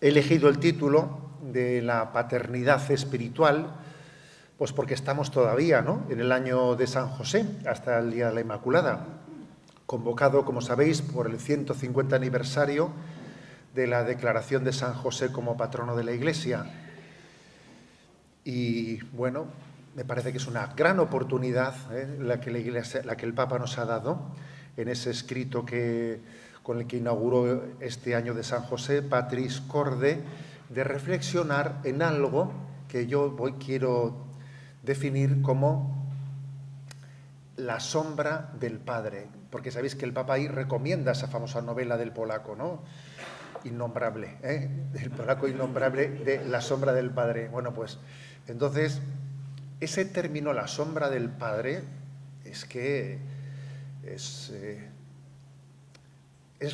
He elegido el título de la paternidad espiritual, pues porque estamos todavía, ¿no?, en el año de San José, hasta el Día de la Inmaculada, convocado, como sabéis, por el 150 aniversario de la declaración de San José como patrono de la Iglesia. Y bueno, me parece que es una gran oportunidad la que el Papa nos ha dado en ese escrito con el que inauguró este año de San José, Patris Corde, de reflexionar en algo que yo hoy quiero definir como la sombra del Padre, porque sabéis que el Papa ahí recomienda esa famosa novela del polaco, ¿no?, Innombrable, el polaco Innombrable, de La sombra del Padre. Bueno, pues entonces ese término, la sombra del Padre, es que es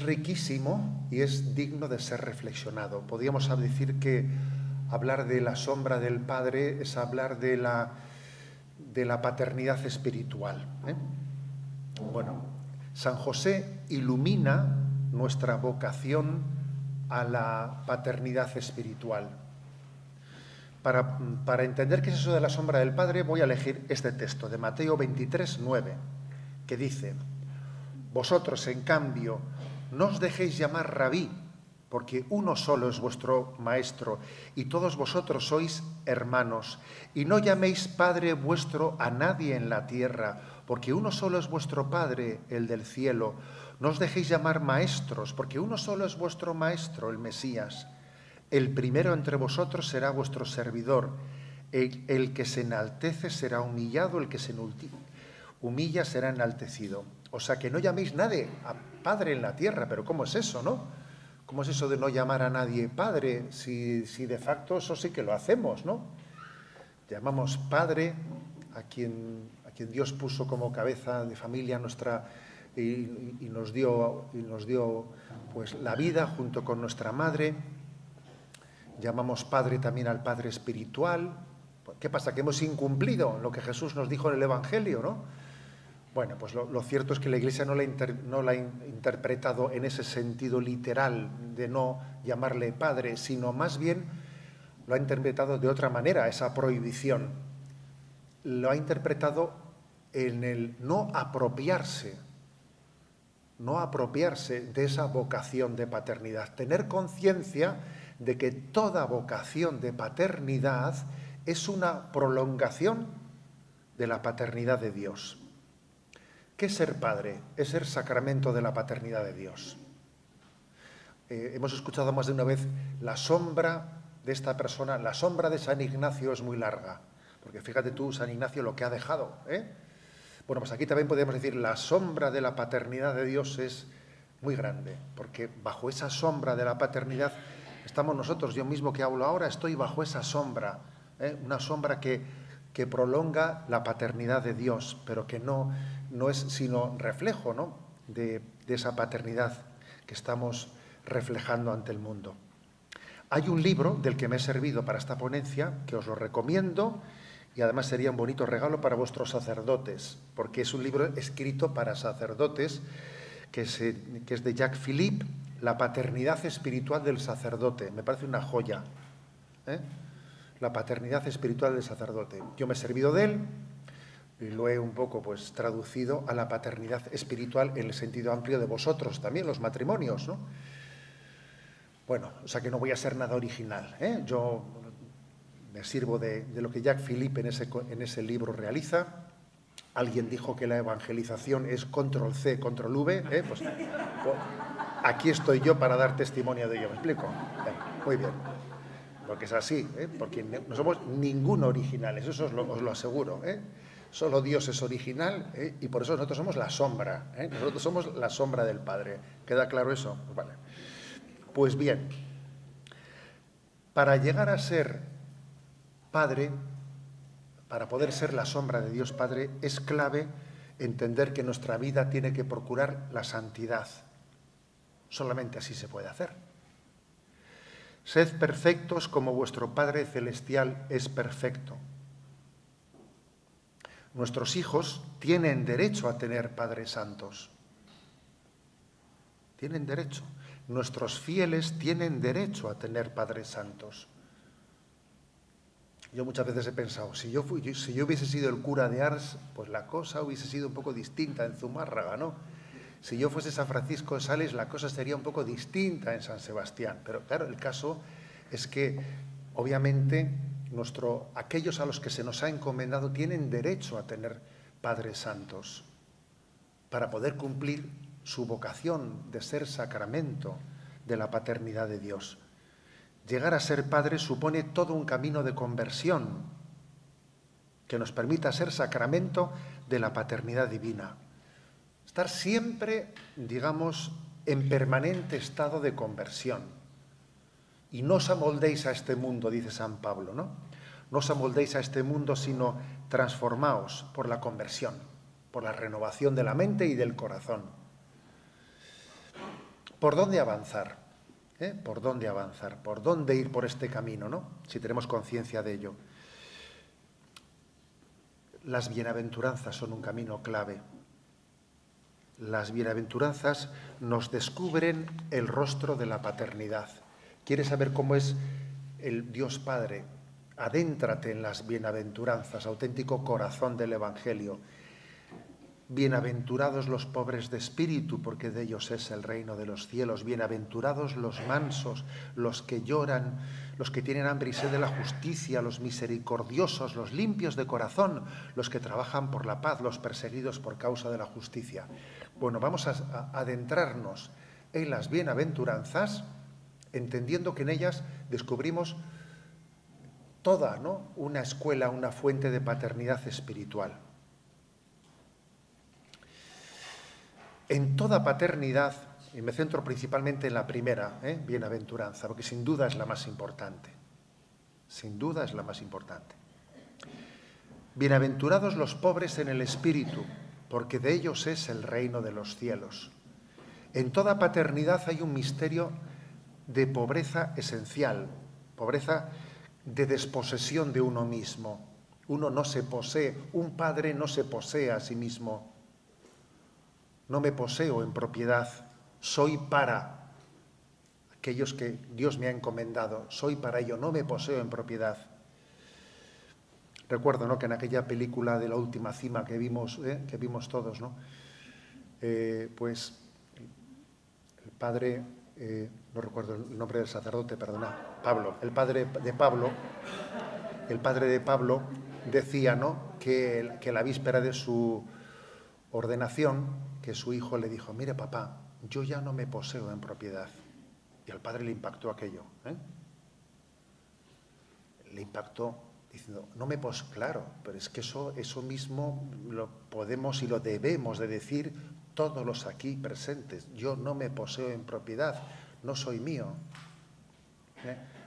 riquísimo y es digno de ser reflexionado. Podríamos decir que hablar de la sombra del Padre es hablar de la paternidad espiritual. Bueno, San José ilumina nuestra vocación a la paternidad espiritual. Para entender qué es eso de la sombra del Padre, voy a elegir este texto de Mateo 23, 9, que dice: vosotros, en cambio, no os dejéis llamar rabí, porque uno solo es vuestro maestro, y todos vosotros sois hermanos. Y no llaméis Padre vuestro a nadie en la tierra, porque uno solo es vuestro Padre, el del cielo. No os dejéis llamar maestros, porque uno solo es vuestro Maestro, el Mesías. El primero entre vosotros será vuestro servidor. El que se enaltece será humillado, el que se humilla será enaltecido. O sea, que no llaméis nadie a Padre en la tierra. Pero ¿cómo es eso, no? ¿Cómo es eso de no llamar a nadie Padre? Si de facto eso sí que lo hacemos, ¿no? Llamamos Padre a quien Dios puso como cabeza de familia nuestra y nos dio pues la vida junto con nuestra madre. Llamamos Padre también al Padre espiritual. ¿Qué pasa? Que hemos incumplido lo que Jesús nos dijo en el Evangelio, ¿no? Bueno, pues lo cierto es que la Iglesia no la ha interpretado en ese sentido literal de no llamarle Padre, sino más bien lo ha interpretado de otra manera, esa prohibición. Lo ha interpretado en el no apropiarse de esa vocación de paternidad. Tener conciencia de que toda vocación de paternidad es una prolongación de la paternidad de Dios. ¿Qué es ser padre? Es ser sacramento de la paternidad de Dios. Hemos escuchado más de una vez la sombra de esta persona, la sombra de San Ignacio es muy larga, porque fíjate tú, San Ignacio, lo que ha dejado. Bueno, pues aquí también podemos decir la sombra de la paternidad de Dios es muy grande, porque bajo esa sombra de la paternidad estamos nosotros. Yo mismo que hablo ahora estoy bajo esa sombra, una sombra que prolonga la paternidad de Dios, pero que no es sino reflejo, ¿no?, de esa paternidad que estamos reflejando ante el mundo. Hay un libro del que me he servido para esta ponencia, que os lo recomiendo, y además sería un bonito regalo para vuestros sacerdotes, porque es un libro escrito para sacerdotes, que es de Jacques Philippe, La paternidad espiritual del sacerdote. Me parece una joya, La paternidad espiritual del sacerdote. Yo me he servido de él y lo he un poco pues traducido a la paternidad espiritual en el sentido amplio de vosotros también, los matrimonios, ¿no? Bueno, o sea que no voy a ser nada original, Yo me sirvo de lo que Jacques Philippe en ese libro realiza. Alguien dijo que la evangelización es control-C, control-V, pues aquí estoy yo para dar testimonio de ello, ¿me explico? Muy bien, porque es así, porque no somos ninguno originales, eso os lo aseguro, Solo Dios es original, y por eso nosotros somos la sombra, nosotros somos la sombra del Padre. ¿Queda claro eso? Pues vale. Pues bien, para llegar a ser Padre, para poder ser la sombra de Dios Padre, es clave entender que nuestra vida tiene que procurar la santidad. Solamente así se puede hacer. Sed perfectos como vuestro Padre Celestial es perfecto. Nuestros hijos tienen derecho a tener padres santos. Tienen derecho. nuestros fieles tienen derecho a tener padres santos. Yo muchas veces he pensado, si yo hubiese sido el cura de Ars, pues la cosa hubiese sido un poco distinta en Zumárraga, ¿no? Si yo fuese San Francisco de Sales, la cosa sería un poco distinta en San Sebastián. Pero claro, el caso es que, obviamente, aquellos a los que se nos ha encomendado tienen derecho a tener padres santos para poder cumplir su vocación de ser sacramento de la paternidad de Dios. Llegar a ser padre supone todo un camino de conversión que nos permita ser sacramento de la paternidad divina. Estar siempre, digamos, en permanente estado de conversión. Y no os amoldéis a este mundo, dice San Pablo, ¿no? No os amoldéis a este mundo, sino transformaos por la conversión, por la renovación de la mente y del corazón. ¿Por dónde avanzar? ¿Por dónde avanzar? ¿Por dónde ir por este camino, no? Si tenemos conciencia de ello. Las bienaventuranzas son un camino clave. Las bienaventuranzas nos descubren el rostro de la paternidad. ¿Quieres saber cómo es el Dios Padre? Adéntrate en las bienaventuranzas, auténtico corazón del Evangelio. Bienaventurados los pobres de espíritu, porque de ellos es el reino de los cielos. Bienaventurados los mansos, los que lloran, los que tienen hambre y sed de la justicia, los misericordiosos, los limpios de corazón, los que trabajan por la paz, los perseguidos por causa de la justicia. Bueno, vamos a adentrarnos en las bienaventuranzas, entendiendo que en ellas descubrimos toda, ¿no?, una escuela, una fuente de paternidad espiritual. En toda paternidad, y me centro principalmente en la primera, bienaventuranza, porque sin duda es la más importante. Sin duda es la más importante. Bienaventurados los pobres en el espíritu, porque de ellos es el reino de los cielos. En toda paternidad hay un misterio de pobreza esencial, pobreza de desposesión de uno mismo. Uno no se posee, un padre no se posee a sí mismo. No me poseo en propiedad, soy para aquellos que Dios me ha encomendado, soy para ello, no me poseo en propiedad. Recuerdo, ¿no?, que en aquella película de La última cima que vimos todos, ¿no?, pues el padre, no recuerdo el nombre del sacerdote, perdona, Pablo, el padre de Pablo decía, ¿no?, que la víspera de su ordenación, que su hijo le dijo, mire papá, yo ya no me poseo en propiedad. Y al padre le impactó aquello. Le impactó diciendo, no me poseo, claro, pero es que eso mismo lo podemos y lo debemos de decir todos los aquí presentes. Yo no me poseo en propiedad, no soy mío.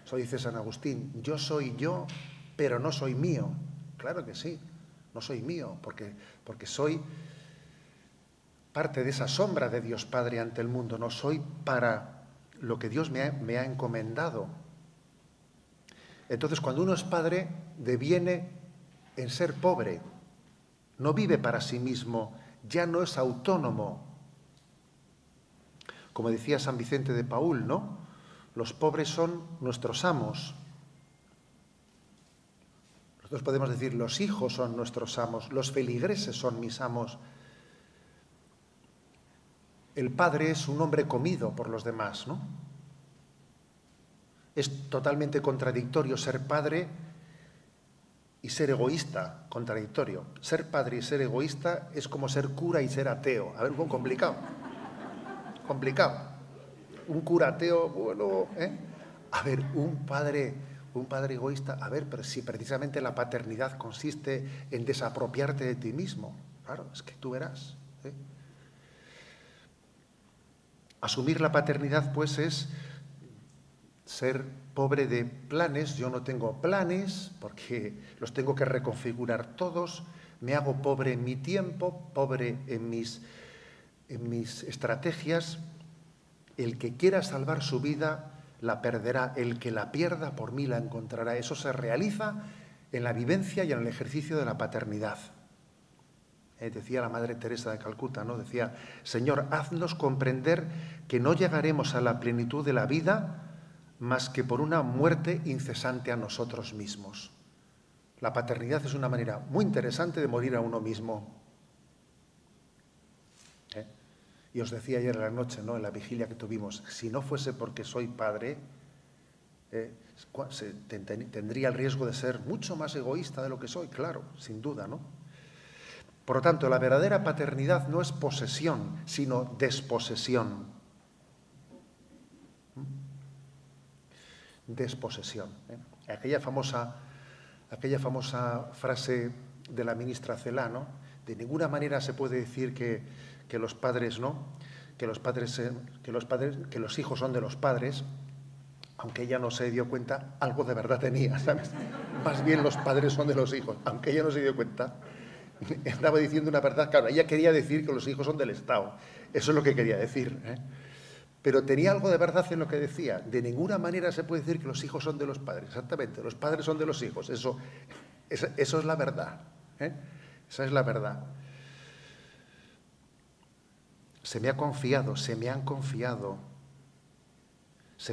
Eso dice San Agustín, yo soy yo, pero no soy mío. Claro que sí, no soy mío, porque soy parte de esa sombra de Dios Padre ante el mundo, no soy para lo que Dios me ha encomendado. Entonces, cuando uno es padre, deviene en ser pobre, no vive para sí mismo, ya no es autónomo. Como decía San Vicente de Paúl, ¿no? Los pobres son nuestros amos. Nosotros podemos decir, los hijos son nuestros amos, los feligreses son mis amos. El padre es un hombre comido por los demás, ¿no? Es totalmente contradictorio ser padre y ser egoísta, contradictorio. Ser padre y ser egoísta es como ser cura y ser ateo. A ver, un poco complicado. Complicado. Un cura ateo, bueno, A ver, un padre egoísta, a ver, pero si precisamente la paternidad consiste en desapropiarte de ti mismo. Claro, es que tú verás, Asumir la paternidad, pues, es ser pobre de planes. Yo no tengo planes porque los tengo que reconfigurar todos. Me hago pobre en mi tiempo, pobre en mis estrategias. El que quiera salvar su vida la perderá. El que la pierda por mí la encontrará. Eso se realiza en la vivencia y en el ejercicio de la paternidad. Decía la Madre Teresa de Calcuta, ¿no? Decía, Señor, haznos comprender que no llegaremos a la plenitud de la vida más que por una muerte incesante a nosotros mismos. La paternidad es una manera muy interesante de morir a uno mismo. Y os decía ayer en la noche, ¿no?, en la vigilia que tuvimos, si no fuese porque soy padre, tendría el riesgo de ser mucho más egoísta de lo que soy, claro, sin duda, ¿no? Por lo tanto, la verdadera paternidad no es posesión, sino desposesión. Desposesión. Aquella famosa frase de la ministra Celaá, ¿no? De ninguna manera se puede decir que los padres, ¿no?, que los hijos son de los padres, aunque ella no se dio cuenta, algo de verdad tenía, ¿sabes? Más bien los padres son de los hijos, aunque ella no se dio cuenta. Estaba diciendo una verdad, claro, ella quería decir que los hijos son del Estado, eso es lo que quería decir, ¿eh? Pero tenía algo de verdad en lo que decía. De ninguna manera se puede decir que los hijos son de los padres, exactamente, los padres son de los hijos, eso es la verdad, ¿eh? Esa es la verdad. Se me han confiado, se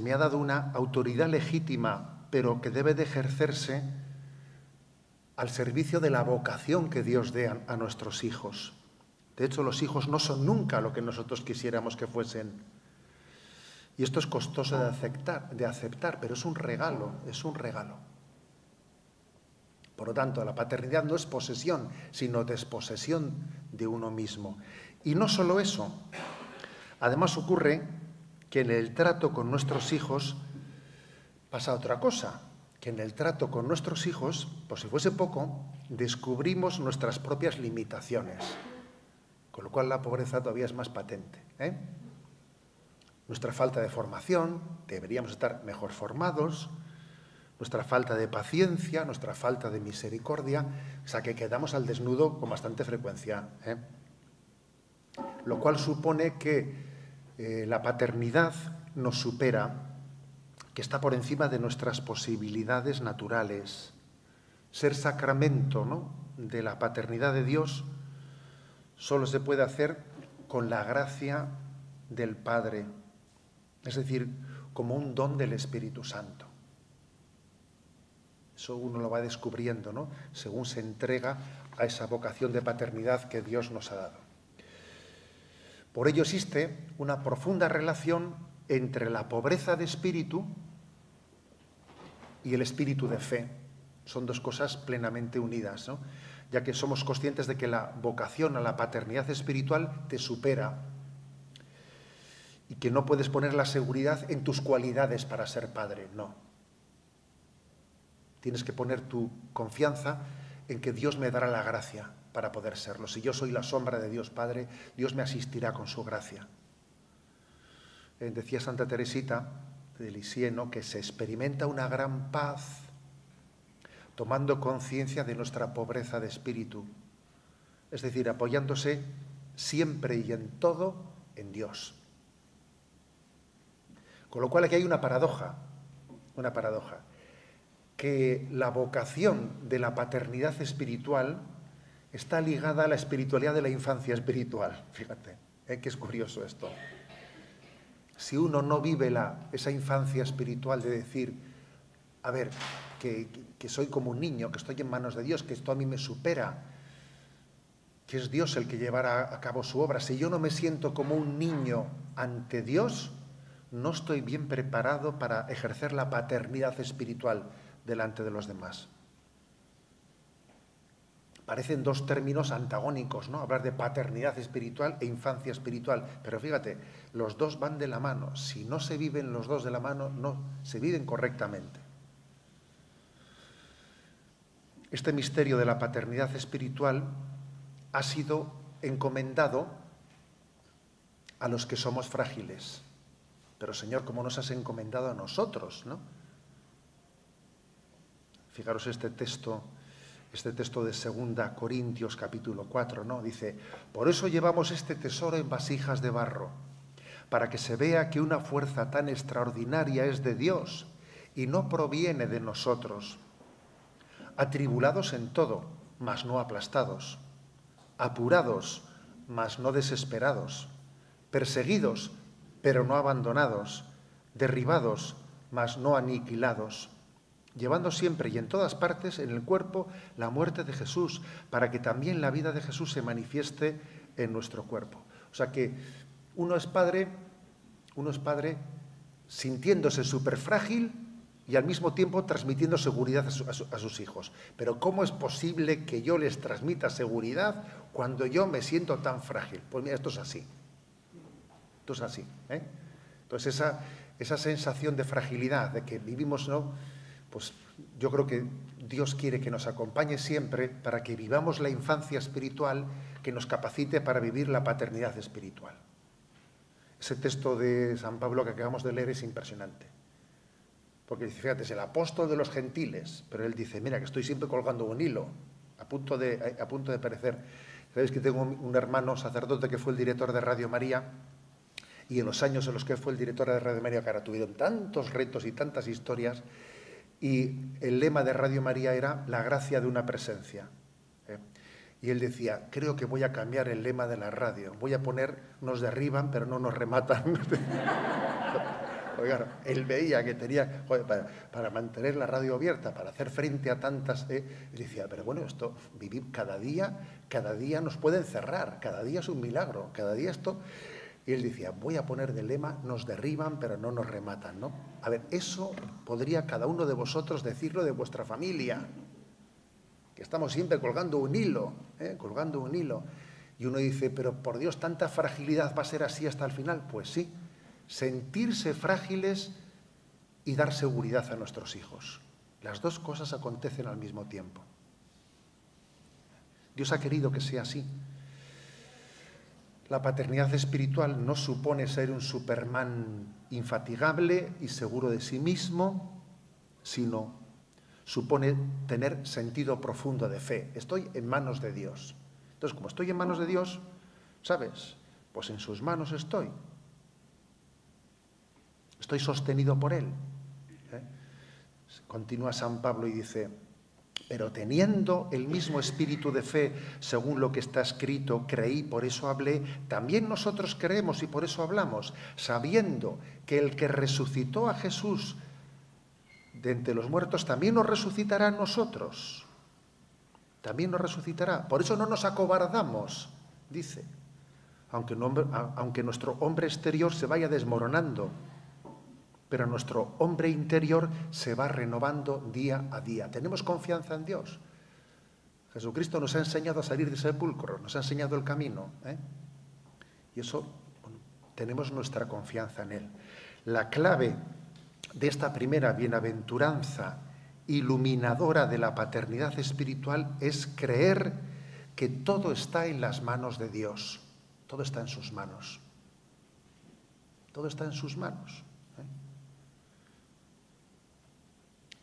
me ha dado una autoridad legítima, pero que debe de ejercerse al servicio de la vocación que Dios dé a nuestros hijos. De hecho, los hijos no son nunca lo que nosotros quisiéramos que fuesen. Y esto es costoso de aceptar, pero es un regalo, Por lo tanto, la paternidad no es posesión, sino desposesión de uno mismo. Y no solo eso, además ocurre que en el trato con nuestros hijos pasa otra cosa, que en el trato con nuestros hijos, por si fuese poco, descubrimos nuestras propias limitaciones, con lo cual la pobreza todavía es más patente, ¿eh? Nuestra falta de formación, deberíamos estar mejor formados, nuestra falta de paciencia, nuestra falta de misericordia, o sea que quedamos al desnudo con bastante frecuencia, ¿eh? Lo cual supone que la paternidad nos supera, que está por encima de nuestras posibilidades naturales. Ser sacramento, ¿no?, de la paternidad de Dios solo se puede hacer con la gracia del Padre, es decir, como un don del Espíritu Santo. Eso uno lo va descubriendo, ¿no?, según se entrega a esa vocación de paternidad que Dios nos ha dado. Por ello existe una profunda relación entre la pobreza de espíritu y el espíritu de fe. Son dos cosas plenamente unidas, ¿no?, ya que somos conscientes de que la vocación a la paternidad espiritual te supera y que no puedes poner la seguridad en tus cualidades para ser padre, no. Tienes que poner tu confianza en que Dios me dará la gracia para poder serlo. Si yo soy la sombra de Dios Padre, Dios me asistirá con su gracia. Decía Santa Teresita de Lisieux, ¿no?, que se experimenta una gran paz tomando conciencia de nuestra pobreza de espíritu, es decir, apoyándose siempre y en todo en Dios. Con lo cual aquí hay una paradoja, que la vocación de la paternidad espiritual está ligada a la espiritualidad de la infancia espiritual. Fíjate, que es curioso esto. Si uno no vive esa infancia espiritual de decir, a ver, que soy como un niño, que estoy en manos de Dios, que esto a mí me supera, que es Dios el que llevará a cabo su obra. Si yo no me siento como un niño ante Dios, no estoy bien preparado para ejercer la paternidad espiritual delante de los demás. Parecen dos términos antagónicos, ¿no?, hablar de paternidad espiritual e infancia espiritual. Pero fíjate, los dos van de la mano. Si no se viven los dos de la mano, no se viven correctamente. Este misterio de la paternidad espiritual ha sido encomendado a los que somos frágiles. Pero, Señor, ¿cómo nos has encomendado a nosotros, ¿no? Fijaros este texto de 2 Corintios capítulo 4, ¿no? Dice, por eso llevamos este tesoro en vasijas de barro, para que se vea que una fuerza tan extraordinaria es de Dios y no proviene de nosotros. Atribulados en todo, mas no aplastados, apurados, mas no desesperados, perseguidos, pero no abandonados, derribados, mas no aniquilados, llevando siempre y en todas partes en el cuerpo la muerte de Jesús, para que también la vida de Jesús se manifieste en nuestro cuerpo. O sea que uno es padre sintiéndose súper frágil y al mismo tiempo transmitiendo seguridad a sus hijos. Pero ¿cómo es posible que yo les transmita seguridad cuando yo me siento tan frágil? Pues mira, esto es así. Esto es así, ¿eh? Entonces esa sensación de fragilidad, de que vivimos, ¿no? Pues yo creo que Dios quiere que nos acompañe siempre para que vivamos la infancia espiritual que nos capacite para vivir la paternidad espiritual. Ese texto de San Pablo que acabamos de leer es impresionante. Porque dice, fíjate, es el apóstol de los gentiles, pero él dice, mira, que estoy siempre colgando un hilo, a punto de perecer. Sabéis que tengo un hermano sacerdote que fue el director de Radio María, y en los años en los que fue el director de Radio María, que ahora tuvieron tantos retos y tantas historias, y el lema de Radio María era la gracia de una presencia. Y él decía, creo que voy a cambiar el lema de la radio, voy a poner, nos derriban pero no nos rematan. Oigan, él veía que tenía, joder, para mantener la radio abierta, para hacer frente a tantas... él decía, pero bueno, esto, vivir cada día nos pueden cerrar, cada día es un milagro, cada día esto... Y él decía, voy a poner de lema, nos derriban pero no nos rematan, ¿no? A ver, eso podría cada uno de vosotros decirlo de vuestra familia, que estamos siempre colgando un hilo, colgando un hilo. Y uno dice, pero por Dios, ¿tanta fragilidad va a ser así hasta el final? Pues sí, sentirse frágiles y dar seguridad a nuestros hijos. Las dos cosas acontecen al mismo tiempo. Dios ha querido que sea así. La paternidad espiritual no supone ser un Superman infatigable y seguro de sí mismo, sino supone tener sentido profundo de fe. Estoy en manos de Dios. Entonces, como estoy en manos de Dios, ¿sabes? Pues en sus manos estoy. Estoy sostenido por Él. Continúa San Pablo y dice, pero teniendo el mismo espíritu de fe, según lo que está escrito, creí, por eso hablé, también nosotros creemos y por eso hablamos, sabiendo que el que resucitó a Jesús de entre los muertos también nos resucitará a nosotros. También nos resucitará. Por eso no nos acobardamos, dice, aunque nuestro hombre exterior se vaya desmoronando, pero nuestro hombre interior se va renovando día a día. Tenemos confianza en Dios. Jesucristo nos ha enseñado a salir del sepulcro, nos ha enseñado el camino, y eso, bueno, tenemos nuestra confianza en Él. La clave de esta primera bienaventuranza iluminadora de la paternidad espiritual es creer que todo está en las manos de Dios. Todo está en sus manos. Todo está en sus manos.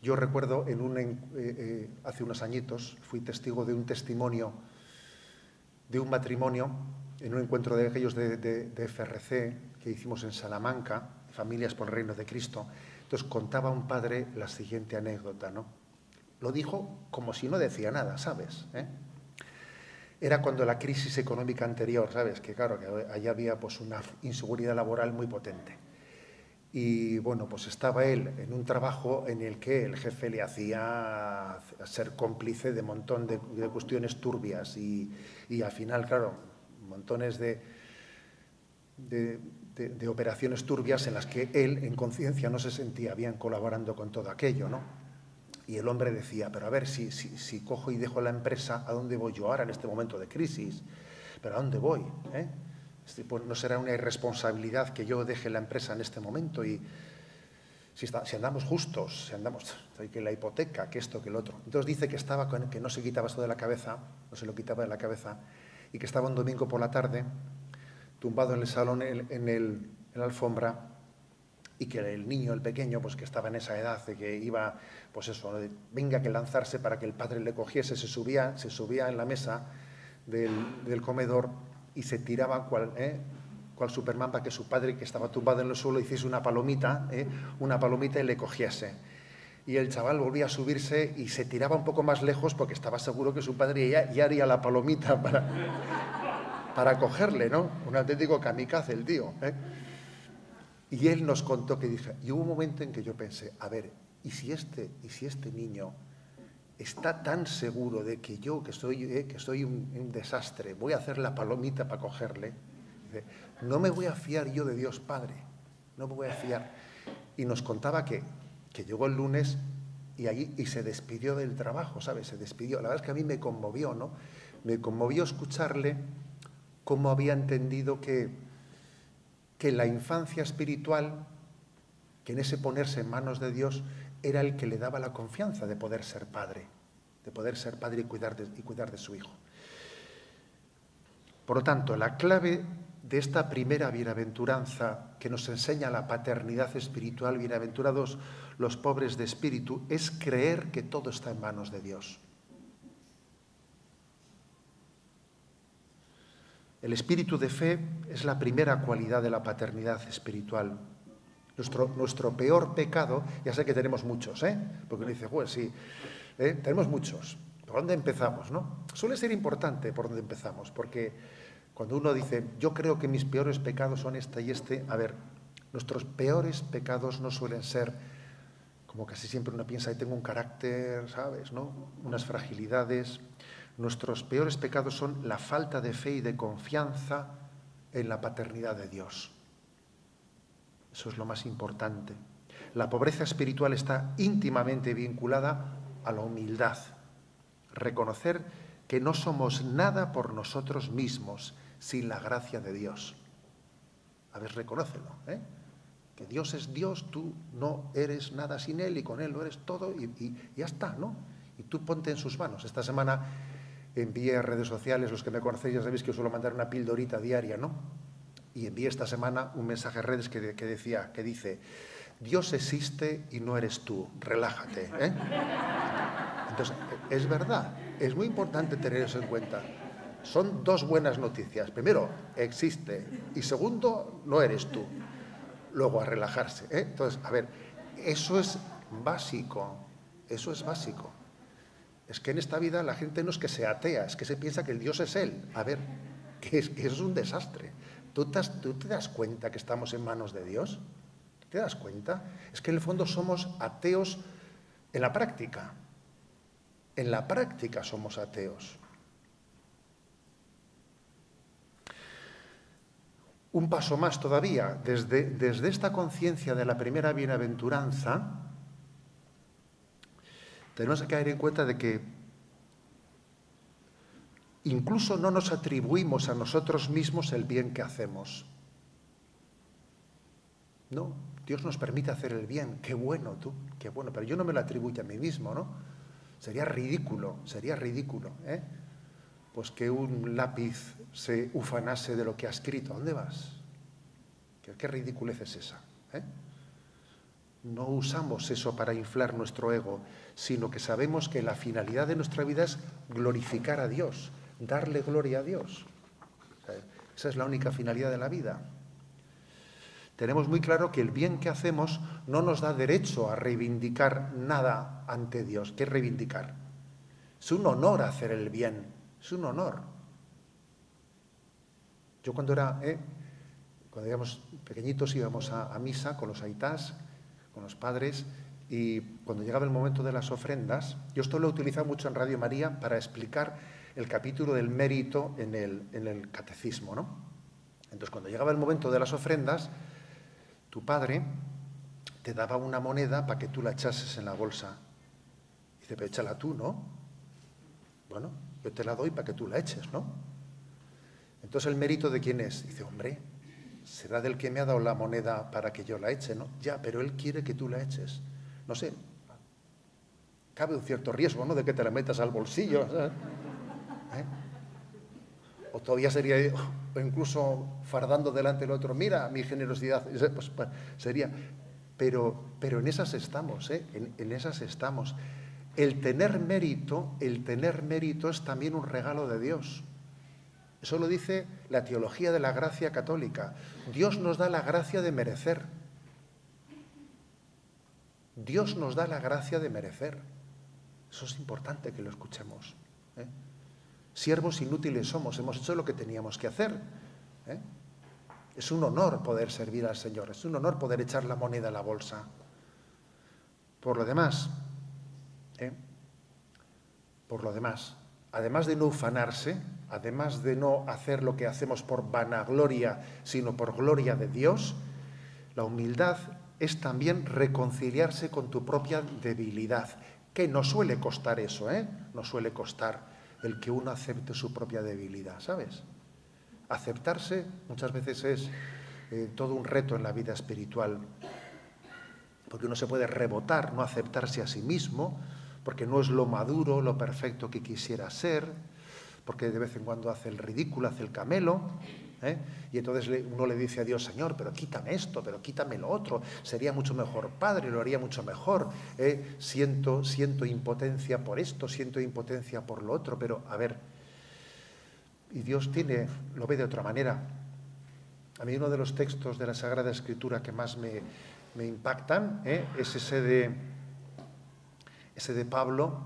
Yo recuerdo hace unos añitos, fui testigo de un testimonio de un matrimonio en un encuentro de aquellos de FRC que hicimos en Salamanca, Familias por el Reino de Cristo. Entonces contaba un padre la siguiente anécdota, ¿no? Lo dijo como si no decía nada, ¿sabes? Era cuando la crisis económica anterior, ¿sabes? Que claro, que allá había pues una inseguridad laboral muy potente. Y bueno, pues estaba él en un trabajo en el que el jefe le hacía ser cómplice de un montón de cuestiones turbias y al final, claro, montones de operaciones turbias en las que él, en conciencia, no se sentía bien colaborando con todo aquello, ¿no? Y el hombre decía, pero a ver, si cojo y dejo la empresa, ¿a dónde voy yo ahora en este momento de crisis? ¿Pero a dónde voy? Pues no será una irresponsabilidad que yo deje la empresa en este momento y si andamos justos, si andamos, que la hipoteca, que esto, que el otro. Entonces dice que estaba que no se quitaba esto de la cabeza, no se lo quitaba de la cabeza, y que estaba un domingo por la tarde, tumbado en el salón, en la alfombra, y que el niño, el pequeño, pues que estaba en esa edad de que iba, pues eso, venga que lanzarse para que el padre le cogiese, se subía en la mesa del comedor y se tiraba cual Superman para que su padre, que estaba tumbado en el suelo, hiciese una palomita y le cogiese. Y el chaval volvía a subirse y se tiraba un poco más lejos porque estaba seguro que su padre ya haría la palomita para cogerle, ¿no? Un auténtico kamikaze el tío, ¿eh? Y él nos contó que dije, y hubo un momento en que yo pensé, a ver, ¿y si este niño está tan seguro de que yo, que soy un desastre, voy a hacer la palomita para cogerle? Dice, no me voy a fiar yo de Dios Padre, no me voy a fiar. Y nos contaba que llegó el lunes y se despidió del trabajo, ¿sabes? Se despidió. La verdad es que a mí me conmovió, ¿no? Me conmovió escucharle cómo había entendido que la infancia espiritual, que en ese ponerse en manos de Dios, era el que le daba la confianza de poder ser padre y cuidar de su hijo. Por lo tanto, la clave de esta primera bienaventuranza que nos enseña la paternidad espiritual, bienaventurados los pobres de espíritu, es creer que todo está en manos de Dios. El espíritu de fe es la primera cualidad de la paternidad espiritual. Nuestro peor pecado, ya sé que tenemos muchos, porque uno dice, pues sí, tenemos muchos. ¿Por dónde empezamos, no? Suele ser importante por dónde empezamos, porque cuando uno dice, yo creo que mis peores pecados son este y este, a ver, nuestros peores pecados no suelen ser, como casi siempre uno piensa, tengo un carácter, ¿sabes?, ¿no? Unas fragilidades. Nuestros peores pecados son la falta de fe y de confianza en la paternidad de Dios. Eso es lo más importante. La pobreza espiritual está íntimamente vinculada a la humildad. Reconocer que no somos nada por nosotros mismos sin la gracia de Dios. A ver, reconócelo, que Dios es Dios, tú no eres nada sin Él y con Él lo eres todo y ya está, ¿no? Y tú ponte en sus manos. Esta semana envié a redes sociales, los que me conocéis ya sabéis que suelo mandar una pildorita diaria, ¿no? Y envié esta semana un mensaje a redes que dice, Dios existe y no eres tú, relájate, ¿eh? Entonces, es verdad, es muy importante tener eso en cuenta. Son dos buenas noticias. Primero, existe, y segundo, no eres tú. Luego, a relajarse, ¿eh? Entonces, a ver, eso es básico, eso es básico. Es que en esta vida la gente no es que sea atea, es que se piensa que el Dios es Él. A ver, que eso es un desastre. ¿Tú te das cuenta que estamos en manos de Dios? ¿Te das cuenta? Es que en el fondo somos ateos en la práctica. En la práctica somos ateos. Un paso más todavía, desde esta conciencia de la primera bienaventuranza, tenemos que caer en cuenta de que incluso no nos atribuimos a nosotros mismos el bien que hacemos. No, Dios nos permite hacer el bien. Qué bueno tú, qué bueno, pero yo no me lo atribuyo a mí mismo, ¿no? Sería ridículo, ¿eh? Pues que un lápiz se ufanase de lo que ha escrito. ¿A dónde vas? ¿Qué ridiculez es esa? No usamos eso para inflar nuestro ego, sino que sabemos que la finalidad de nuestra vida es glorificar a Dios, darle gloria a Dios. Esa es la única finalidad de la vida. Tenemos muy claro que el bien que hacemos no nos da derecho a reivindicar nada ante Dios. ¿Qué es reivindicar? Es un honor hacer el bien, es un honor. Yo cuando éramos pequeñitos íbamos a misa con los aitás, con los padres, y cuando llegaba el momento de las ofrendas, yo esto lo he utilizado mucho en Radio María para explicar el capítulo del mérito en el catecismo, ¿no? Entonces, cuando llegaba el momento de las ofrendas, tu padre te daba una moneda para que tú la echases en la bolsa. Dice, pero échala tú, ¿no? Bueno, yo te la doy para que tú la eches, ¿no? Entonces, ¿el mérito de quién es? Dice, hombre, será del que me ha dado la moneda para que yo la eche, ¿no? Ya, pero él quiere que tú la eches. No sé, cabe un cierto riesgo, ¿no?, de que te la metas al bolsillo, ¿sabes? O todavía sería, o incluso fardando delante del otro, mira mi generosidad, pues sería, pero en esas estamos, en esas estamos. El tener mérito es también un regalo de Dios. Eso lo dice la teología de la gracia católica. Dios nos da la gracia de merecer. Dios nos da la gracia de merecer. Eso es importante que lo escuchemos. Siervos inútiles somos, hemos hecho lo que teníamos que hacer. Es un honor poder servir al Señor, es un honor poder echar la moneda a la bolsa. Por lo demás, además de no ufanarse, además de no hacer lo que hacemos por vanagloria, sino por gloria de Dios, la humildad es también reconciliarse con tu propia debilidad, que no suele costar eso, no suele costar el que uno acepte su propia debilidad, ¿sabes? Aceptarse muchas veces es todo un reto en la vida espiritual, porque uno se puede rebotar, no aceptarse a sí mismo, porque no es lo maduro, lo perfecto que quisiera ser, porque de vez en cuando hace el ridículo, hace el camelo, y entonces uno le dice a Dios, Señor, pero quítame esto, pero quítame lo otro, sería mucho mejor padre, lo haría mucho mejor, siento impotencia por esto, siento impotencia por lo otro, pero a ver, y Dios lo ve de otra manera. A mí uno de los textos de la Sagrada Escritura que más me impactan es ese de Pablo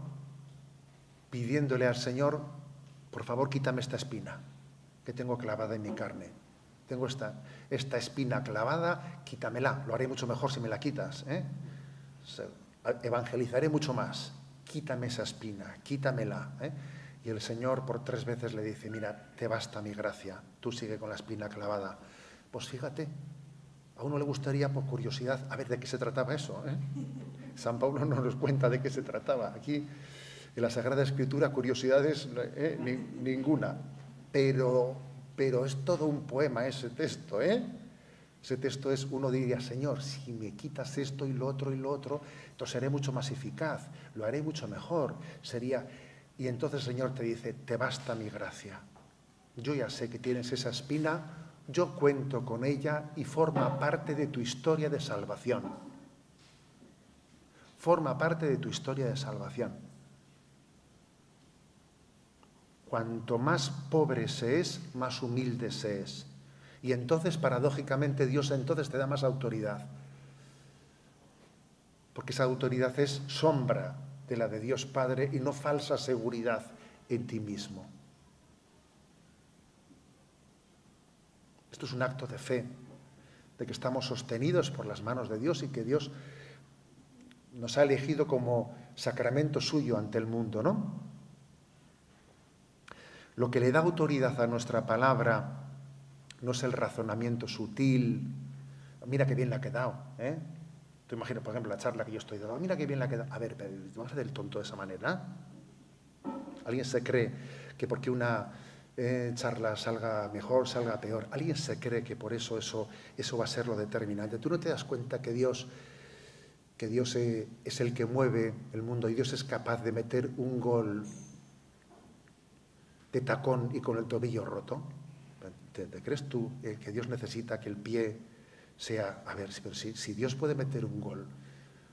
pidiéndole al Señor, por favor, quítame esta espina que tengo clavada en mi carne. Tengo esta espina clavada, quítamela. Lo haré mucho mejor si me la quitas. Evangelizaré mucho más. Quítame esa espina, quítamela. Y el Señor por 3 veces le dice, mira, te basta mi gracia, tú sigue con la espina clavada. Pues fíjate, a uno le gustaría por curiosidad, a ver de qué se trataba eso. San Pablo no nos cuenta de qué se trataba. Aquí, en la Sagrada Escritura, curiosidades ninguna. Pero es todo un poema ese texto, Ese texto es, uno diría, Señor, si me quitas esto y lo otro, entonces seré mucho más eficaz, lo haré mucho mejor, Y entonces el Señor te dice, te basta mi gracia. Yo ya sé que tienes esa espina, yo cuento con ella y forma parte de tu historia de salvación. Forma parte de tu historia de salvación. Cuanto más pobre se es, más humilde se es. Y entonces, paradójicamente, Dios entonces te da más autoridad. Porque esa autoridad es sombra de la de Dios Padre y no falsa seguridad en ti mismo. Esto es un acto de fe, de que estamos sostenidos por las manos de Dios y que Dios nos ha elegido como sacramento suyo ante el mundo, ¿no? Lo que le da autoridad a nuestra palabra no es el razonamiento sutil. Mira qué bien le ha quedado, Tú imaginas, por ejemplo, la charla que yo estoy dando. Mira qué bien le ha quedado. A ver, pero ¿vamos a hacer el tonto de esa manera? ¿Alguien se cree que porque una charla salga mejor, salga peor? ¿Alguien se cree que por eso va a ser lo determinante? ¿Tú no te das cuenta que Dios es el que mueve el mundo y Dios es capaz de meter un gol de tacón y con el tobillo roto? ¿Te crees tú que Dios necesita que el pie sea... A ver, pero si Dios puede meter un gol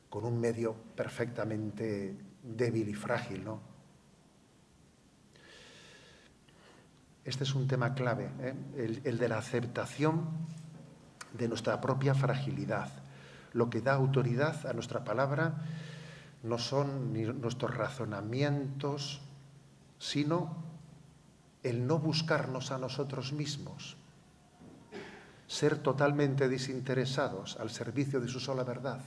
con un medio perfectamente débil y frágil, ¿no? Este es un tema clave, el de la aceptación de nuestra propia fragilidad. Lo que da autoridad a nuestra palabra no son ni nuestros razonamientos, sino el no buscarnos a nosotros mismos, ser totalmente desinteresados al servicio de su sola verdad.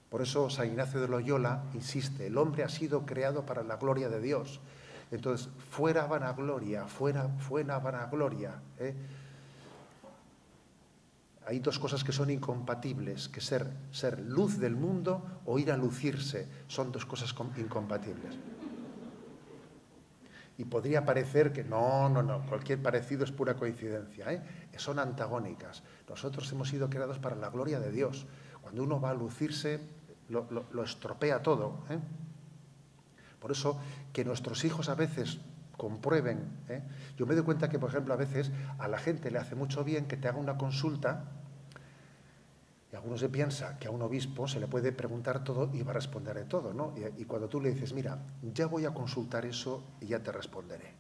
Por eso San Ignacio de Loyola insiste, el hombre ha sido creado para la gloria de Dios. Entonces, fuera vanagloria, fuera vanagloria. Hay 2 cosas que son incompatibles, que ser luz del mundo o ir a lucirse, son 2 cosas incompatibles. Y podría parecer que no, cualquier parecido es pura coincidencia, son antagónicas. Nosotros hemos sido creados para la gloria de Dios. Cuando uno va a lucirse, lo estropea todo. Por eso, que nuestros hijos a veces comprueben. Yo me doy cuenta que, por ejemplo, a veces a la gente le hace mucho bien que te haga una consulta y algunos se piensa que a un obispo se le puede preguntar todo y va a responder de todo, ¿no? Y cuando tú le dices, mira, ya voy a consultar eso y ya te responderé.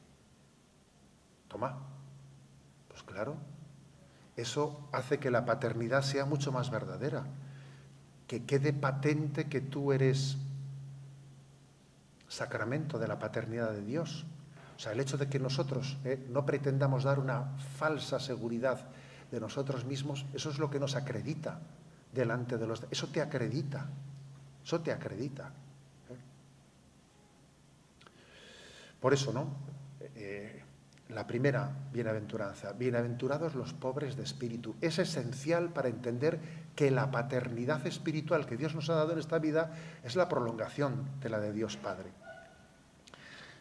Toma. Pues claro, eso hace que la paternidad sea mucho más verdadera. que quede patente que tú eres sacramento de la paternidad de Dios. O sea, el hecho de que nosotros no pretendamos dar una falsa seguridad de nosotros mismos, eso es lo que nos acredita delante de los... Eso te acredita, eso te acredita. Por eso, ¿no? La primera bienaventuranza, bienaventurados los pobres de espíritu. Es esencial para entender que la paternidad espiritual que Dios nos ha dado en esta vida es la prolongación de la de Dios Padre.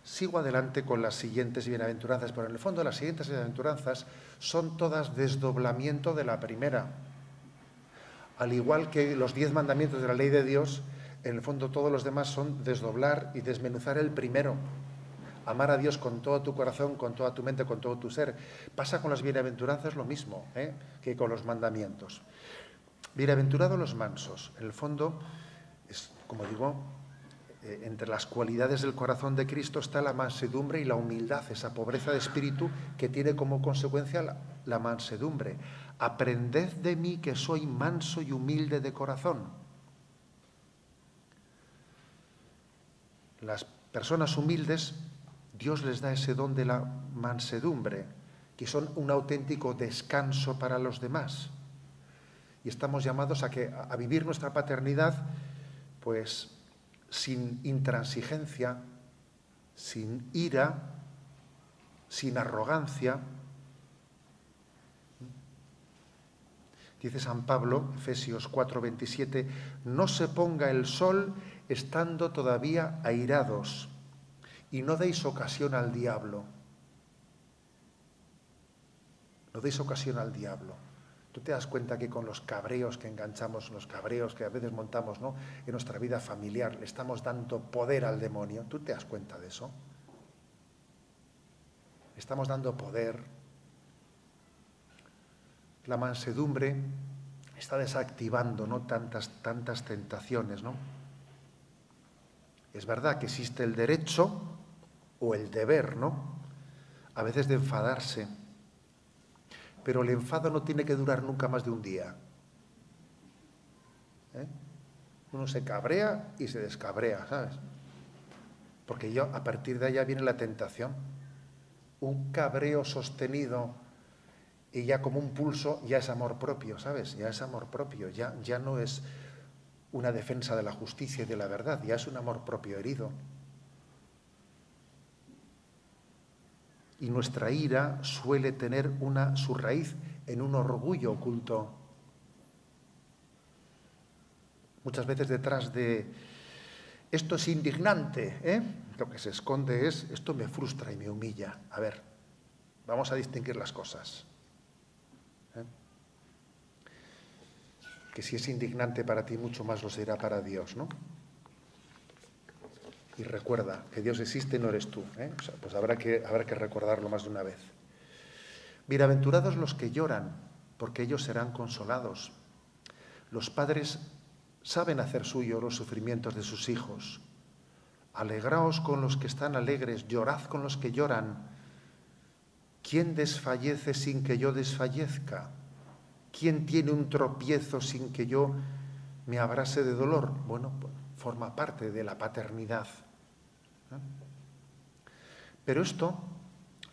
Sigo adelante con las siguientes bienaventuranzas, pero en el fondo las siguientes bienaventuranzas son todas desdoblamiento de la primera. Al igual que los 10 mandamientos de la ley de Dios, en el fondo todos los demás son desdoblar y desmenuzar el primero. Amar a Dios con todo tu corazón, con toda tu mente, con todo tu ser. Pasa con las bienaventuranzas lo mismo que con los mandamientos. Bienaventurados los mansos. En el fondo, es, como digo, entre las cualidades del corazón de Cristo está la mansedumbre y la humildad, esa pobreza de espíritu que tiene como consecuencia la mansedumbre. Aprended de mí que soy manso y humilde de corazón. Las personas humildes, Dios les da ese don de la mansedumbre, que son un auténtico descanso para los demás. Y estamos llamados a vivir nuestra paternidad, pues, sin intransigencia, sin ira, sin arrogancia. Dice San Pablo, Efesios 4:27, no se ponga el sol estando todavía airados, y no deis ocasión al diablo. No deis ocasión al diablo. Tú te das cuenta que con los cabreos que enganchamos, los cabreos que a veces montamos, ¿no?, en nuestra vida familiar, le estamos dando poder al demonio. ¿Tú te das cuenta de eso? Le estamos dando poder. La mansedumbre está desactivando, ¿no?, tantas tentaciones, ¿no? Es verdad que existe el derecho o el deber, ¿no?, a veces de enfadarse. Pero el enfado no tiene que durar nunca más de un día. Uno se cabrea y se descabrea, ¿sabes? Porque a partir de allá viene la tentación. Un cabreo sostenido y ya como un pulso ya es amor propio, ¿sabes? Ya es amor propio, ya no es una defensa de la justicia y de la verdad, ya es un amor propio herido. Y nuestra ira suele tener su raíz en un orgullo oculto. Muchas veces detrás de esto es indignante, lo que se esconde es esto me frustra y me humilla. A ver, vamos a distinguir las cosas. Que si es indignante para ti, mucho más lo será para Dios, ¿no? Y recuerda que Dios existe y no eres tú. O sea, pues habrá que recordarlo más de una vez. Bienaventurados los que lloran, porque ellos serán consolados. Los padres saben hacer suyo los sufrimientos de sus hijos. Alegraos con los que están alegres, llorad con los que lloran. ¿Quién desfallece sin que yo desfallezca? ¿Quién tiene un tropiezo sin que yo me abrase de dolor? Bueno, pues forma parte de la paternidad. Pero esto,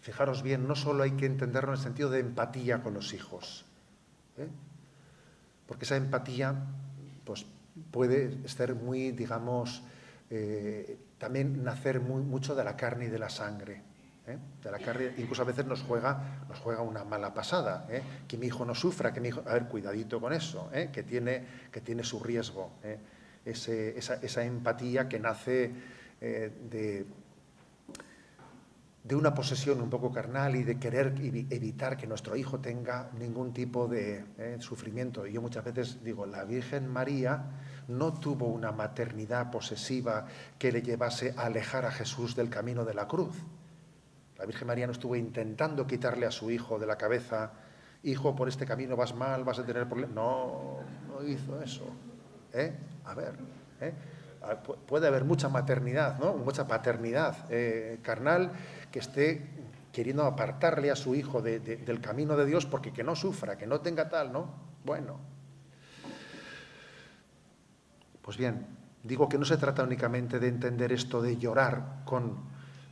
fijaros bien, no solo hay que entenderlo en el sentido de empatía con los hijos, porque esa empatía pues, puede ser muy, digamos, también nacer mucho de la carne y de la sangre. De la carne, incluso a veces nos juega una mala pasada, que mi hijo no sufra, que mi hijo... A ver, cuidadito con eso, que tiene su riesgo, esa empatía que nace de una posesión un poco carnal y de querer evitar que nuestro hijo tenga ningún tipo de sufrimiento. Y yo muchas veces digo, la Virgen María no tuvo una maternidad posesiva que le llevase a alejar a Jesús del camino de la cruz. La Virgen María no estuvo intentando quitarle a su hijo de la cabeza, hijo, por este camino vas mal, vas a tener problemas. No hizo eso. A ver, puede haber mucha maternidad, ¿no?, mucha paternidad carnal que esté queriendo apartarle a su hijo del camino de Dios porque que no sufra, que no tenga tal, ¿no? Bueno. Pues bien, digo que no se trata únicamente de entender esto de llorar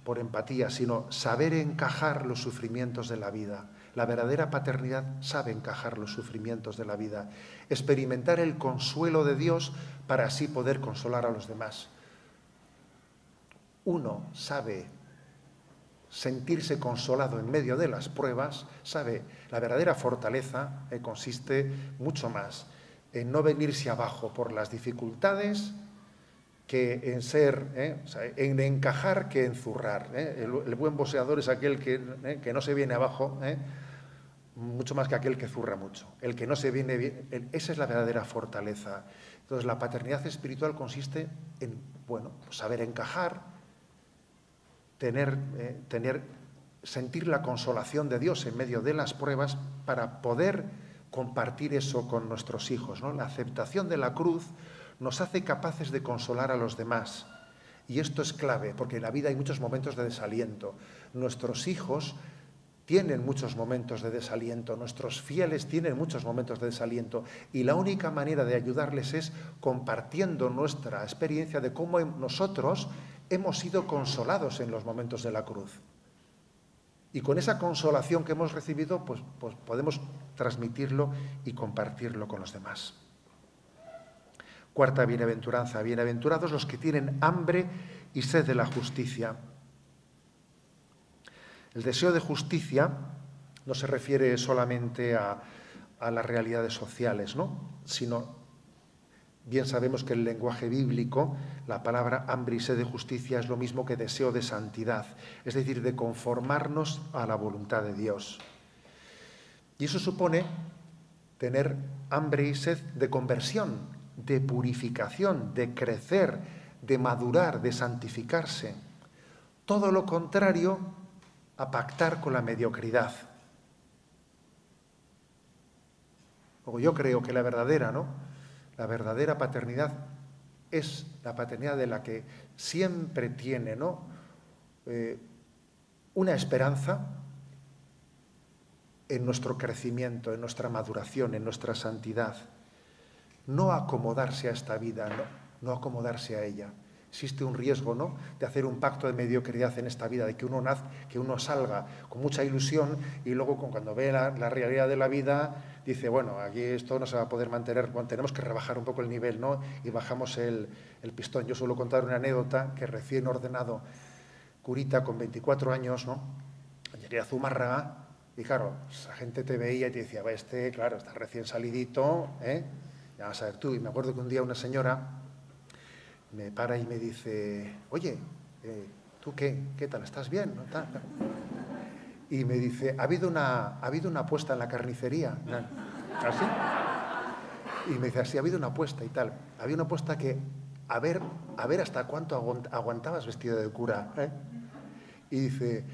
por empatía, sino saber encajar los sufrimientos de la vida. La verdadera paternidad sabe encajar los sufrimientos de la vida, experimentar el consuelo de Dios para así poder consolar a los demás. Uno sabe sentirse consolado en medio de las pruebas, sabe, la verdadera fortaleza consiste mucho más en no venirse abajo por las dificultades que en ser, o sea, en encajar que en zurrar. El buen boxeador es aquel que no se viene abajo, mucho más que aquel que zurra mucho. El que no se viene bien, esa es la verdadera fortaleza. Entonces, la paternidad espiritual consiste en, bueno, pues saber encajar, sentir la consolación de Dios en medio de las pruebas para poder compartir eso con nuestros hijos, ¿no? La aceptación de la cruz nos hace capaces de consolar a los demás. Y esto es clave, porque en la vida hay muchos momentos de desaliento. Nuestros hijos tienen muchos momentos de desaliento, nuestros fieles tienen muchos momentos de desaliento, y la única manera de ayudarles es compartiendo nuestra experiencia de cómo nosotros hemos sido consolados en los momentos de la cruz. Y con esa consolación que hemos recibido, pues podemos transmitirlo y compartirlo con los demás. Cuarta bienaventuranza: bienaventurados los que tienen hambre y sed de la justicia. El deseo de justicia no se refiere solamente a las realidades sociales, ¿no? Sino, bien sabemos que en el lenguaje bíblico la palabra hambre y sed de justicia es lo mismo que deseo de santidad, es decir, de conformarnos a la voluntad de Dios. Y eso supone tener hambre y sed de conversión, de purificación, de crecer, de madurar, de santificarse. Todo lo contrario a pactar con la mediocridad. Luego yo creo que la verdadera paternidad es la paternidad de la que siempre tiene, ¿no? Una esperanza en nuestro crecimiento, en nuestra maduración, en nuestra santidad. No acomodarse a esta vida, no acomodarse a ella. Existe un riesgo, ¿no?, de hacer un pacto de mediocridad en esta vida, de que uno salga con mucha ilusión y luego cuando ve la realidad de la vida dice, bueno, aquí esto no se va a poder mantener, bueno, tenemos que rebajar un poco el nivel, ¿no? Y bajamos el pistón. Yo suelo contar una anécdota que recién ordenado curita con 24 años, ¿no? Llegué a Zumárraga y claro, la gente te veía y te decía, claro, está recién salidito, ya vas a ver tú. Y me acuerdo que un día una señora me para y me dice, oye, ¿tú qué tal? ¿Estás bien? ¿No? Y me dice, ha habido una apuesta en la carnicería. ¿Así? Y me dice, así, ha habido una apuesta y tal. Había una apuesta que, a ver hasta cuánto aguantabas vestido de cura, Y dice,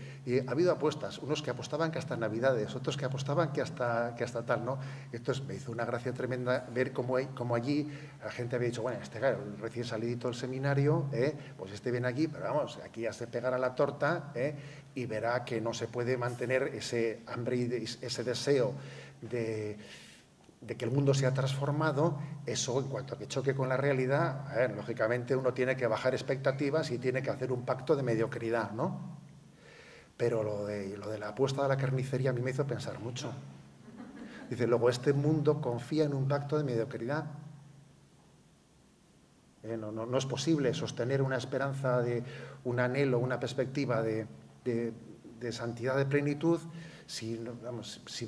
ha habido apuestas, unos que apostaban que hasta Navidades, otros que apostaban que hasta tal, ¿no? Entonces me hizo una gracia tremenda ver cómo allí la gente había dicho, bueno, claro, recién salidito del seminario, pues viene aquí, pero vamos, aquí ya se pegará la torta, y verá que no se puede mantener ese hambre y ese deseo de que el mundo sea transformado. Eso, en cuanto a que choque con la realidad, lógicamente uno tiene que bajar expectativas y tiene que hacer un pacto de mediocridad, ¿no? Pero lo de la apuesta de la carnicería a mí me hizo pensar mucho. Dice, luego este mundo confía en un pacto de mediocridad. No es posible sostener una esperanza, un anhelo, una perspectiva de santidad, de plenitud, si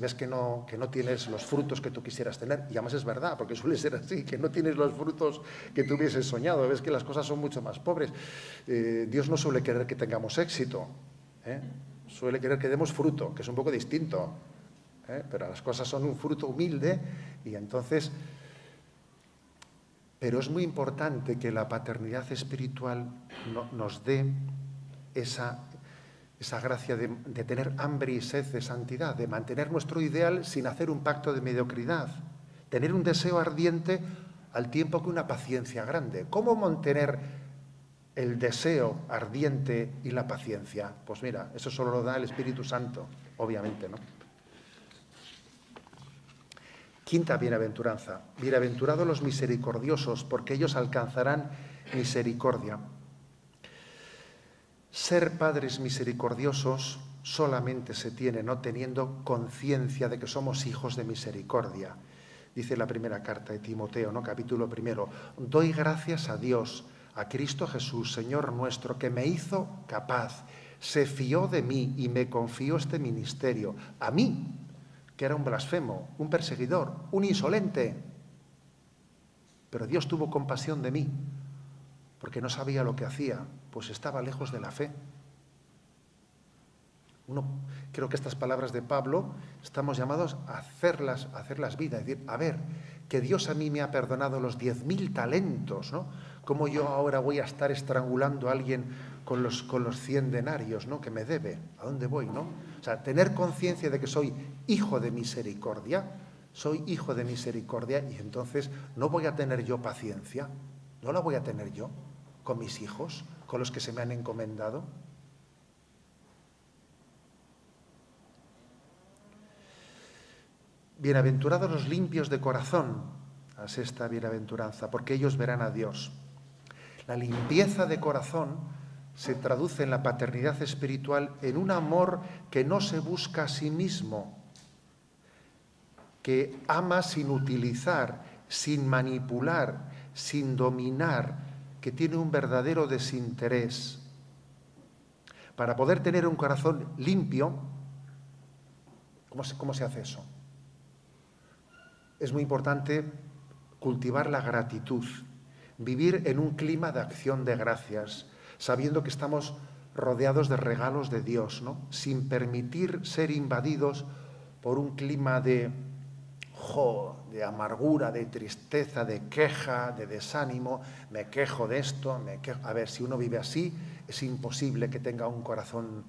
ves que no tienes los frutos que tú quisieras tener. Y además es verdad, porque suele ser así, que no tienes los frutos que tú hubieses soñado, ves que las cosas son mucho más pobres. Dios no suele querer que tengamos éxito, suele querer que demos fruto, que es un poco distinto, pero las cosas son un fruto humilde. Y entonces, pero es muy importante que la paternidad espiritual nos dé esa gracia de tener hambre y sed de santidad, de mantener nuestro ideal sin hacer un pacto de mediocridad, tener un deseo ardiente al tiempo que una paciencia grande. ¿Cómo mantener el deseo ardiente y la paciencia? Pues mira, eso solo lo da el Espíritu Santo, obviamente, ¿no? Quinta bienaventuranza. Bienaventurados los misericordiosos, porque ellos alcanzarán misericordia. Ser padres misericordiosos solamente se tiene no teniendo conciencia de que somos hijos de misericordia. Dice la primera carta de Timoteo, ¿no? Capítulo 1. Doy gracias a Dios, a Cristo Jesús, Señor nuestro, que me hizo capaz, se fió de mí y me confió este ministerio. A mí, que era un blasfemo, un perseguidor, un insolente. Pero Dios tuvo compasión de mí, porque no sabía lo que hacía, pues estaba lejos de la fe. Creo que estas palabras de Pablo estamos llamados a hacerlas vida, es decir, a ver, que Dios a mí me ha perdonado los 10.000 talentos, ¿no? ¿Cómo yo ahora voy a estar estrangulando a alguien con los 100 denarios, ¿no? Que me debe? ¿A dónde voy, no? O sea, tener conciencia de que soy hijo de misericordia, y entonces no voy a tener yo paciencia, no la voy a tener yo con mis hijos, con los que se me han encomendado. Bienaventurados los limpios de corazón, la sexta bienaventuranza, porque ellos verán a Dios. La limpieza de corazón se traduce en la paternidad espiritual en un amor que no se busca a sí mismo, que ama sin utilizar, sin manipular, sin dominar, que tiene un verdadero desinterés. Para poder tener un corazón limpio, ¿cómo se hace eso? Es muy importante cultivar la gratitud, vivir en un clima de acción de gracias, sabiendo que estamos rodeados de regalos de Dios, ¿no? Sin permitir ser invadidos por un clima de amargura, de tristeza, de queja, de desánimo. Me quejo de esto, A ver, si uno vive así, es imposible que tenga un corazón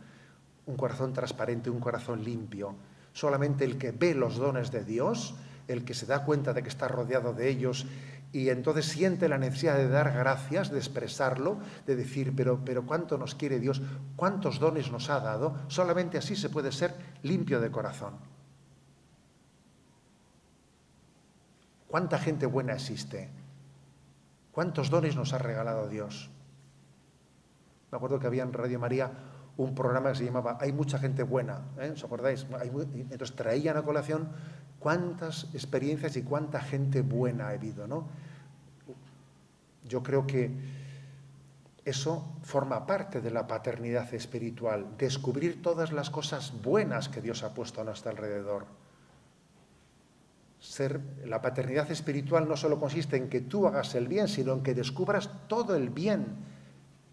transparente, un corazón limpio. Solamente el que ve los dones de Dios, el que se da cuenta de que está rodeado de ellos y entonces siente la necesidad de dar gracias, de expresarlo, de decir, pero ¿cuánto nos quiere Dios? ¿Cuántos dones nos ha dado? Solamente así se puede ser limpio de corazón. ¿Cuánta gente buena existe? ¿Cuántos dones nos ha regalado Dios? Me acuerdo que había en Radio María un programa que se llamaba Hay mucha gente buena, ¿os acordáis? Entonces traían a colación cuántas experiencias y cuánta gente buena ha habido, ¿no? Yo creo que eso forma parte de la paternidad espiritual, descubrir todas las cosas buenas que Dios ha puesto a nuestro alrededor. La paternidad espiritual no solo consiste en que tú hagas el bien, sino en que descubras todo el bien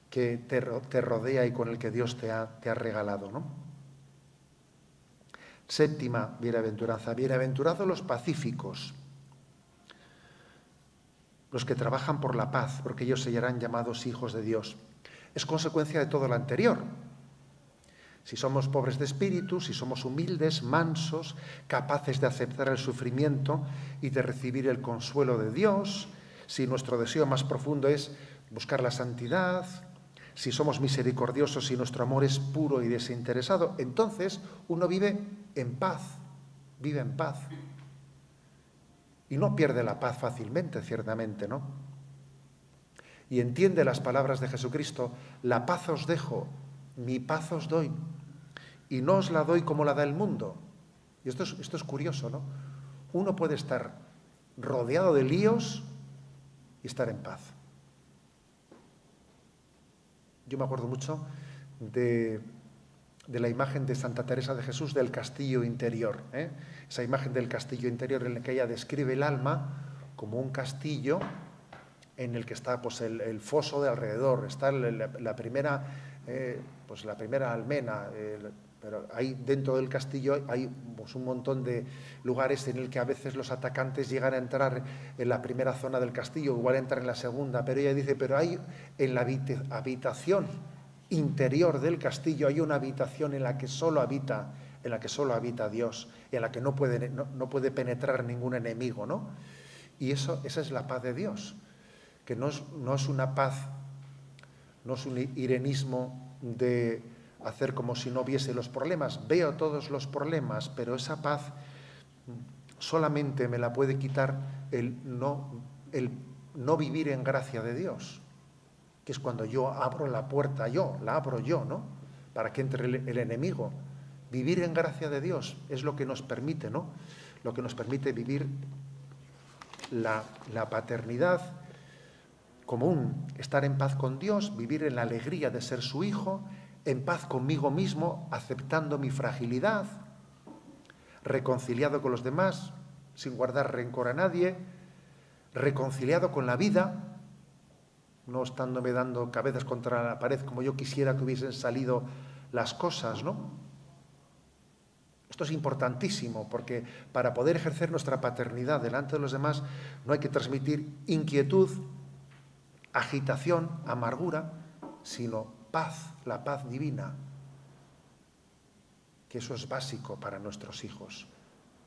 que te rodea y con el que Dios te ha regalado, ¿no? Séptima bienaventuranza. Bienaventurados los pacíficos, los que trabajan por la paz, porque ellos serán llamados hijos de Dios. Es consecuencia de todo lo anterior. Si somos pobres de espíritu, si somos humildes, mansos, capaces de aceptar el sufrimiento y de recibir el consuelo de Dios, si nuestro deseo más profundo es buscar la santidad, si somos misericordiosos y nuestro amor es puro y desinteresado, entonces uno vive en paz. Y no pierde la paz fácilmente, ciertamente, ¿no? Y entiende las palabras de Jesucristo: la paz os dejo, mi paz os doy, y no os la doy como la da el mundo. Y esto es curioso, ¿no? Uno puede estar rodeado de líos y estar en paz. Yo me acuerdo mucho de la imagen de Santa Teresa de Jesús del castillo interior, ¿eh? Esa imagen del castillo interior en la que ella describe el alma como un castillo en el que está pues, el foso de alrededor, está la primera almena, pero ahí dentro del castillo hay pues, un montón de lugares en el que a veces los atacantes llegan a entrar en la primera zona del castillo, igual entran en la segunda, pero ella dice, pero hay en la habitación interior del castillo, hay una habitación en la que solo habita Dios, y en la que no puede penetrar ningún enemigo, ¿no? Y esa es la paz de Dios, que no es una paz, no es un irenismo de hacer como si no viese los problemas. Veo todos los problemas, pero esa paz solamente me la puede quitar el no vivir en gracia de Dios, que es cuando yo abro la puerta la abro yo, ¿no? Para que entre el enemigo. Vivir en gracia de Dios es lo que nos permite, ¿no? Lo que nos permite vivir la paternidad común, estar en paz con Dios, vivir en la alegría de ser su hijo, en paz conmigo mismo, aceptando mi fragilidad, reconciliado con los demás, sin guardar rencor a nadie, reconciliado con la vida, no estándome dando cabezas contra la pared como yo quisiera que hubiesen salido las cosas, ¿no? Esto es importantísimo, porque para poder ejercer nuestra paternidad delante de los demás no hay que transmitir inquietud, agitación, amargura, sino paz, la paz divina, que eso es básico para nuestros hijos,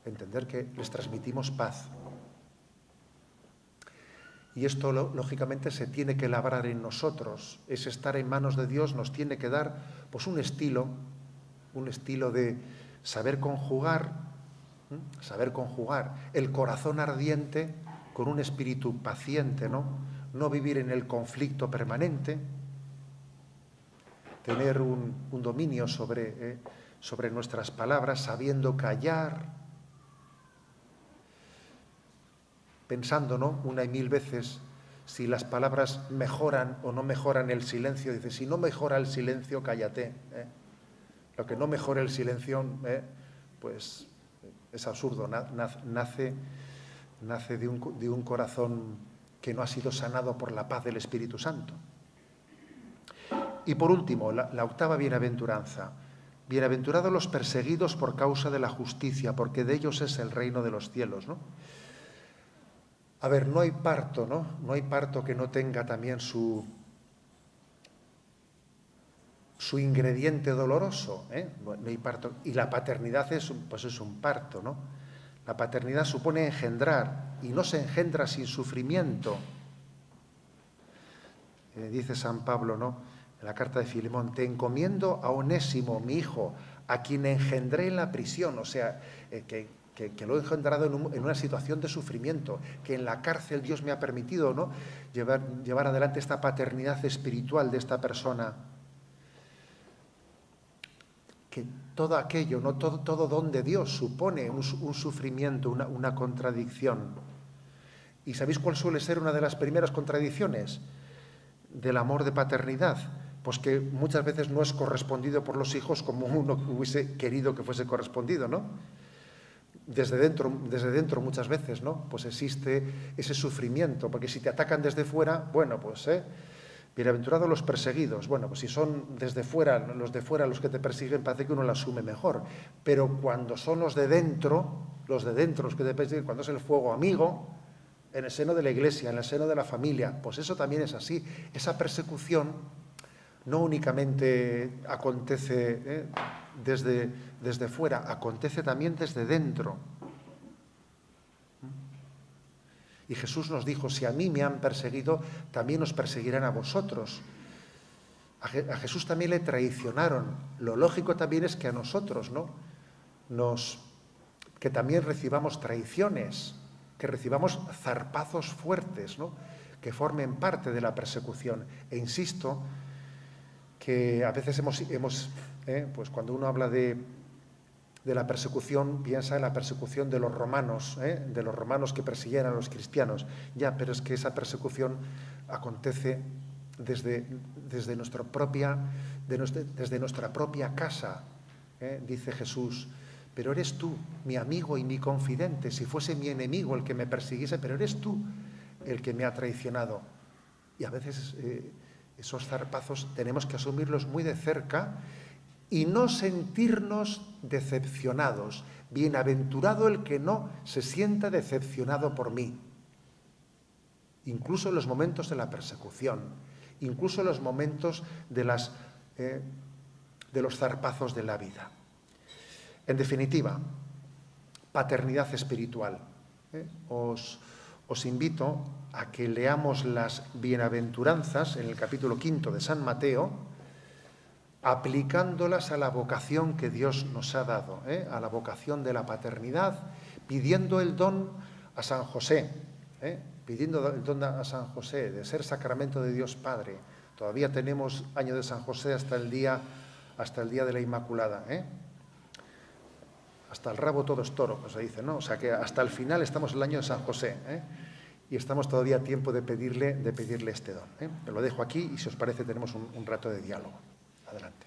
entender que les transmitimos paz. Y esto, lógicamente, se tiene que labrar en nosotros. Ese estar en manos de Dios nos tiene que dar pues, un estilo de saber conjugar el corazón ardiente con un espíritu paciente, ¿no? No vivir en el conflicto permanente, tener un dominio sobre nuestras palabras, sabiendo callar, pensando, ¿no?, una y mil veces si las palabras mejoran o no mejoran el silencio. Dice, si no mejora el silencio, cállate. Lo que no mejore el silencio, pues es absurdo, nace de un corazón que no ha sido sanado por la paz del Espíritu Santo. Y por último, la octava bienaventuranza. Bienaventurados los perseguidos por causa de la justicia, porque de ellos es el reino de los cielos, ¿no? A ver, no hay parto, ¿no? No hay parto que no tenga también su ingrediente doloroso, ¿eh? No hay parto. Y la paternidad es un parto, ¿no? La paternidad supone engendrar, y no se engendra sin sufrimiento. Dice San Pablo, ¿no?, en la carta de Filemón, te encomiendo a Onésimo, mi hijo, a quien engendré en la prisión, o sea, que lo he engendrado en una situación de sufrimiento, que en la cárcel Dios me ha permitido, ¿no?, llevar adelante esta paternidad espiritual de esta persona. Que todo aquello, ¿no?, todo don de Dios supone un sufrimiento, una contradicción. ¿Y sabéis cuál suele ser una de las primeras contradicciones del amor de paternidad? Pues que muchas veces no es correspondido por los hijos como uno hubiese querido que fuese correspondido, ¿no? Desde dentro muchas veces, ¿no? Pues existe ese sufrimiento, porque si te atacan desde fuera, bueno, pues, bienaventurados los perseguidos. Bueno, pues si son desde fuera, los que te persiguen, parece que uno lo asume mejor. Pero cuando son los de dentro los que te persiguen, cuando es el fuego amigo, en el seno de la iglesia, en el seno de la familia, pues eso también es así. Esa persecución no únicamente acontece desde fuera, acontece también desde dentro. Y Jesús nos dijo, si a mí me han perseguido, también os perseguirán a vosotros. A Jesús también le traicionaron. Lo lógico también es que a nosotros, ¿no?, que también recibamos traiciones, que recibamos zarpazos fuertes, ¿no?, que formen parte de la persecución. E insisto que a veces pues cuando uno habla de la persecución, piensa en la persecución de los romanos que persiguieron a los cristianos. Ya, pero es que esa persecución acontece desde nuestra propia casa. Dice Jesús, pero eres tú, mi amigo y mi confidente. Si fuese mi enemigo el que me persiguiese, pero eres tú el que me ha traicionado. Y a veces esos zarpazos tenemos que asumirlos muy de cerca y no sentirnos decepcionados. Bienaventurado el que no se sienta decepcionado por mí. Incluso en los momentos de la persecución, incluso en los momentos de los zarpazos de la vida. En definitiva, paternidad espiritual. Os invito a que leamos las bienaventuranzas en el capítulo 5 de San Mateo, aplicándolas a la vocación que Dios nos ha dado, a la vocación de la paternidad, pidiendo el don a San José, pidiendo el don a San José de ser sacramento de Dios Padre. Todavía tenemos año de San José hasta el día de la Inmaculada, hasta el rabo todo es toro, pues se dice, ¿no? O sea que hasta el final estamos en el año de San José, y estamos todavía a tiempo de pedirle este don. Lo dejo aquí y si os parece tenemos un rato de diálogo. Adelante.